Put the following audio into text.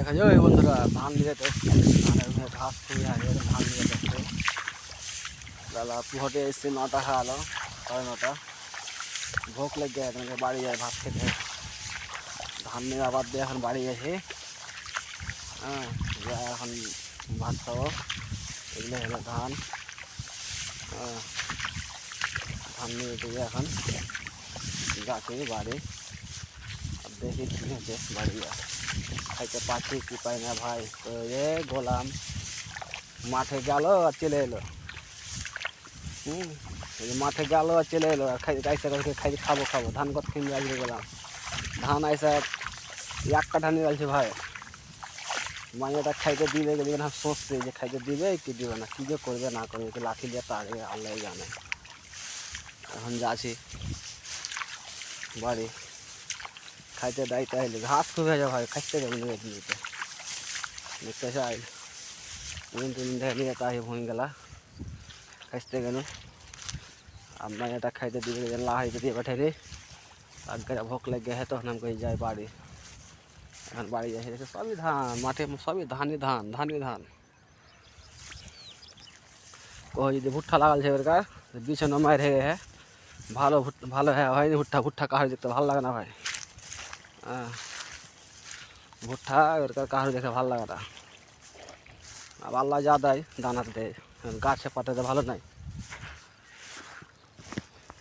দেখা যায় বন্ধুরা ধান নিয়ে ধানের ঘাস খুবই আগে ধান নিয়ে যাচ্ছে বেলা পুহটে এসছে 9টা খাওয়ালো 9:30 ভোক লেগে যায় বাড়ি যায় ভাত খেতে ধান নিয়ে আবার দিয়ে এখন বাড়ি গেছে হ্যাঁ এখন ভাত খাবো এগুলো হলো ধান ধান নিয়ে দিয়ে এখন যাচ্ছি বাড়ি আর দেখি কী হচ্ছে বাড়ি খাইতে পাচ্ছি কি পাই না ভাই তো এ গোলাম মাঠে গেল আর চলে এলো মাঠে গেল আর চলে এলো আর খাইতে খাইতে খাবো ধান কত কিনে আসবে গেলাম ধান আইসা একটা ধান নিয়ে আসছে ভাই মাইয়াটা খাইতে দিবে গেলে না সোচছে যে খাইতে দিবে কি দিবে না কী যে করবে না করবে লাঠি দিয়ে তাড়ে আল্লাহ জানে এখন যাচ্ছি বাড়ি খাইতে দাইতে আইলে ঘাস খুব হয়ে যায় ভাই খাইতে যাবে নিতে দেখতে চাই তিন দেখে নিয়ে তাই ভুঁই গেলা খাইতে গেল আপনার এটা খাইতে দিবে লাহাইতে দিয়ে পাঠাই রে আগে ভোক লেগে হয় তখন আমি যাই বাড়ি এখন বাড়ি যাই সবই ধান মাঠে সবই ধানই ধান ও যদি ভুট্টা লাগাল আছে এবার বিছানো মায়ের হয়ে হ্যাঁ ভালো ভালো হ্যাঁ হয়নি ভুট্টা কাহার দেখতে ভালো লাগে না ভাই হ্যাঁ ভুট্টা এবার কাহার দেখে ভালো লাগে না আর আল্লাহ যা দেয় দানাতে দেয় গাছে পাতাতে ভালো নাই